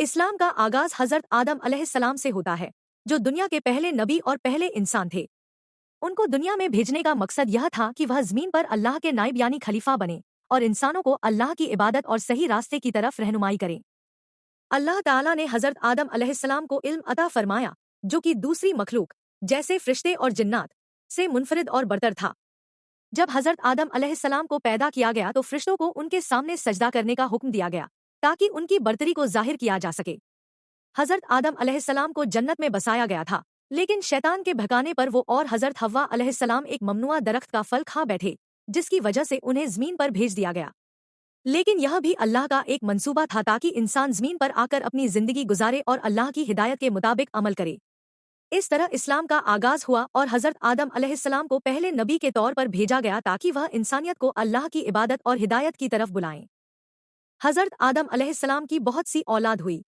اسلام کا آغاز حضرت آدم علیہ السلام سے ہوتا ہے، جو دنیا کے پہلے نبی اور پہلے انسان تھے۔ ان کو دنیا میں بھیجنے کا مقصد یہ تھا کہ وہ زمین پر اللہ کے نائب یعنی خلیفہ بنے اور انسانوں کو اللہ کی عبادت اور صحیح راستے کی طرف رہنمائی کریں۔ اللہ تعالیٰ نے حضرت آدم علیہ السلام کو علم عطا فرمایا، جو کہ دوسری مخلوق جیسے فرشتے اور جنات سے منفرد اور برتر تھا۔ جب حضرت آدم علیہ السلام کو پیدا کیا گیا تو فرشتوں کو ان کے سامنے سجدہ کرنے کا حکم دیا گیا تاکہ ان کی برتری کو ظاہر کیا جا سکے۔ حضرت آدم علیہ السلام کو جنت میں بسایا گیا تھا، لیکن شیطان کے بھگانے پر وہ اور حضرت حوا علیہ السلام ایک ممنوعہ درخت کا پھل کھا بیٹھے، جس کی وجہ سے انہیں زمین پر بھیج دیا گیا۔ لیکن یہ بھی اللہ کا ایک منصوبہ تھا تاکہ انسان زمین پر آ کر اپنی زندگی گزارے اور اللہ کی ہدایت کے مطابق عمل کرے۔ اس طرح اسلام کا آغاز ہوا اور حضرت آدم علیہ السلام کو پہلے نبی کے طور پر بھیجا گیا تاکہ وہ انسانیت کو اللہ کی عبادت اور ہدایت کی طرف بلائیں۔ حضرت آدم علیہ السلام کی بہت سی اولاد ہوئی۔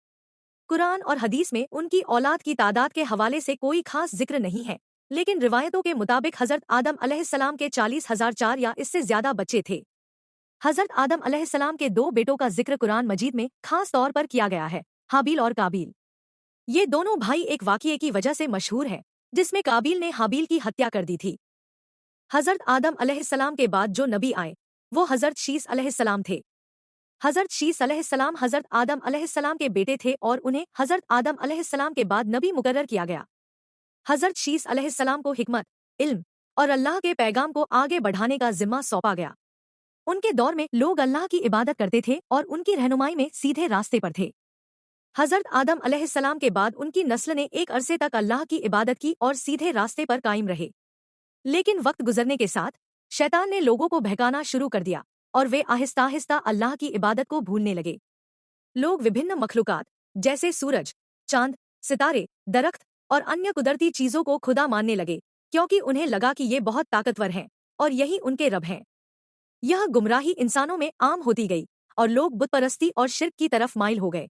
قرآن اور حدیث میں ان کی اولاد کی تعداد کے حوالے سے کوئی خاص ذکر نہیں ہے، لیکن روایتوں کے مطابق حضرت آدم علیہ السلام کے 40,004 یا اس سے زیادہ بچے تھے۔ حضرت آدم علیہ السلام کے 2 بیٹوں کا ذکر قرآن مجید میں خاص طور پر کیا گیا ہے، حابیل اور قابیل۔ یہ دونوں بھائی ایک واقعے کی وجہ سے مشہور ہیں، جس میں قابیل نے حابیل کی ہتیا کر دی تھی۔ حضرت آدم علیہ السلام کے بعد جو نبی آئے وہ حضرت شیس علیہ السلام تھے۔ حضرت شیس علیہ السلام حضرت آدم علیہ السلام کے بیٹے تھے اور انہیں حضرت آدم علیہ السلام کے بعد نبی مقرر کیا گیا۔ حضرت شیس علیہ السلام کو حکمت، علم اور اللہ کے پیغام کو آگے بڑھانے کا ذمہ سونپا گیا۔ ان کے دور میں لوگ اللہ کی عبادت کرتے تھے اور ان کی رہنمائی میں سیدھے راستے پر تھے۔ حضرت آدم علیہ السلام کے بعد ان کی نسل نے ایک عرصے تک اللہ کی عبادت کی اور سیدھے راستے پر قائم رہے، لیکن وقت گزرنے کے ساتھ شیطان نے لوگوں کو بہکانا شروع کر دیا اور وہ آہستہ آہستہ اللہ کی عبادت کو بھولنے لگے۔ لوگ وبھن مخلوقات جیسے سورج، چاند، ستارے، درخت اور انیہ قدرتی چیزوں کو خدا ماننے لگے، کیونکہ انہیں لگا کہ یہ بہت طاقتور ہیں اور یہی ان کے رب ہیں۔ یہ گمراہی انسانوں میں عام ہوتی گئی اور لوگ بت پرستی اور شرک کی طرف مائل ہو گئے۔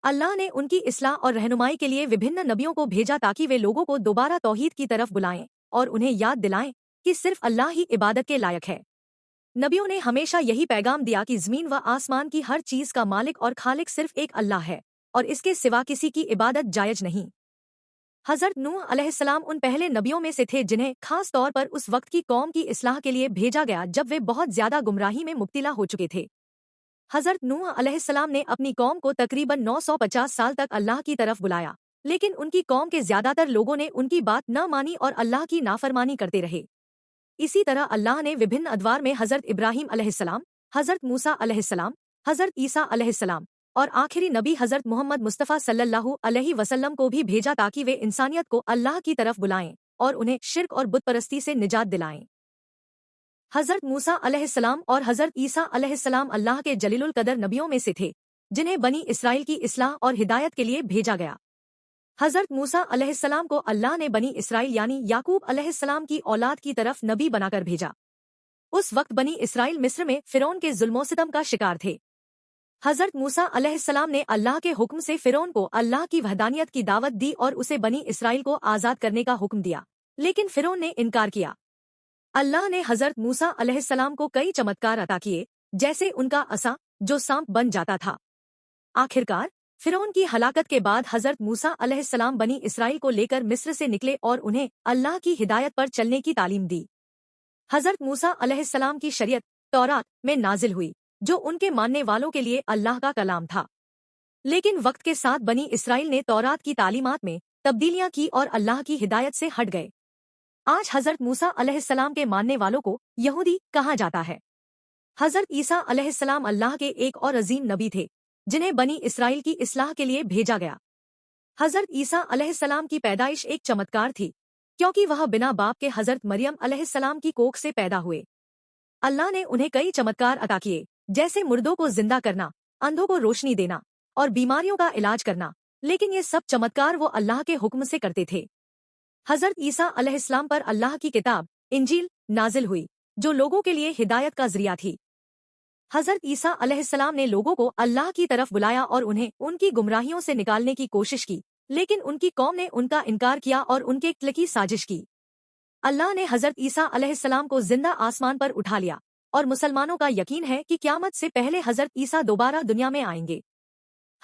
اللہ نے ان کی اصلاح اور رہنمائی کے لیے وبھن نبیوں کو بھیجا تاکہ وہ لوگوں کو دوبارہ توحید کی طرف بلائیں اور انہیں یاد دلائیں کہ صرف اللہ ہی عبادت کے لائق ہے۔ نبیوں نے ہمیشہ یہی پیغام دیا کہ زمین و آسمان کی ہر چیز کا مالک اور خالق صرف ایک اللہ ہے اور اس کے سوا کسی کی عبادت جائز نہیں۔ حضرت نوح علیہ السلام ان پہلے نبیوں میں سے تھے جنہیں خاص طور پر اس وقت کی قوم کی اصلاح کے لیے بھیجا گیا جب وہ بہت زیادہ گمراہی میں مبتلا ہو چکے تھے۔ حضرت نوح علیہ السلام نے اپنی قوم کو تقریباً 950 سال تک اللہ کی طرف بلایا، لیکن ان کی قوم کے زیادہ تر لوگوں نے ان کی بات نہ مانی اور اللہ کی نافرمانی کرتے رہے۔ اسی طرح اللہ نے وبھن ادوار میں حضرت ابراہیم علیہ السلام، حضرت موسیٰ علیہ السلام، حضرت عیسیٰ علیہ السلام اور آخری نبی حضرت محمد مصطفیٰ صلی اللہ علیہ وسلم کو بھی بھیجا تاکہ وہ انسانیت کو اللہ کی طرف بلائیں اور انہیں شرک اور بت پرستی سے نجات دلائیں۔ حضرت موسیٰ علیہ السلام اور حضرت عیسیٰ علیہ السلام اللہ کے جلیل القدر نبیوں میں سے تھے جنہیں بنی اسرائیل کی اصلاح اور ہدایت کے لیے بھیجا گیا۔ حضرت موسیٰ علیہ السلام کو اللہ نے بنی اسرائیل یعنی یعقوب علیہ السلام کی اولاد کی طرف نبی بنا کر بھیجا۔ اس وقت بنی اسرائیل مصر میں فرعون کے ظلم و ستم کا شکار تھے۔ حضرت موسیٰ علیہ السلام نے اللہ کے حکم سے فرعون کو اللہ کی وحدانیت کی دعوت دی اور اسے بنی اسرائیل کو آزاد کرنے کا حکم دیا، لیکن فرعون نے انکار کیا۔ اللہ نے حضرت موسیٰ علیہ السلام کو کئی چمتکار عطا کیے، جیسے ان کا عصا جو سانپ بن جاتا تھا۔ آخرکار فرعون کی ہلاکت کے بعد حضرت موسیٰ علیہ السلام بنی اسرائیل کو لے کر مصر سے نکلے اور انہیں اللہ کی ہدایت پر چلنے کی تعلیم دی۔ حضرت موسیٰ علیہ السلام کی شریعت تورات میں نازل ہوئی، جو ان کے ماننے والوں کے لیے اللہ کا کلام تھا، لیکن وقت کے ساتھ بنی اسرائیل نے تورات کی تعلیمات میں تبدیلیاں کی اور اللہ کی ہدایت سے ہٹ گئے۔ آج حضرت موسیٰ علیہ السلام کے ماننے والوں کو یہودی کہا جاتا ہے۔ حضرت عیسیٰ علیہ السلام اللہ کے ایک اور عظیم نبی تھے جنہیں بنی اسرائیل کی اصلاح کے لیے بھیجا گیا۔ حضرت عیسیٰ علیہ السلام کی پیدائش ایک چمتکار تھی، کیونکہ وہ بنا باپ کے حضرت مریم علیہ السلام کی کوکھ سے پیدا ہوئے۔ اللہ نے انہیں کئی چمتکار عطا کیے، جیسے مردوں کو زندہ کرنا، اندھوں کو روشنی دینا اور بیماریوں کا علاج کرنا، لیکن یہ سب چمتکار وہ اللہ کے حکم سے کرتے تھے۔ حضرت عیسیٰ علیہ السلام پر اللہ کی کتاب انجیل نازل ہوئی، جو لوگوں کے لیے ہدایت کا ذریعہ تھی۔ حضرت عیسیٰ علیہ السلام نے لوگوں کو اللہ کی طرف بلایا اور انہیں ان کی گمراہیوں سے نکالنے کی کوشش کی، لیکن ان کی قوم نے ان کا انکار کیا اور ان کے قتل کی سازش کی۔ اللہ نے حضرت عیسیٰ علیہ السلام کو زندہ آسمان پر اٹھا لیا، اور مسلمانوں کا یقین ہے کہ قیامت سے پہلے حضرت عیسیٰ دوبارہ دنیا میں آئیں گے۔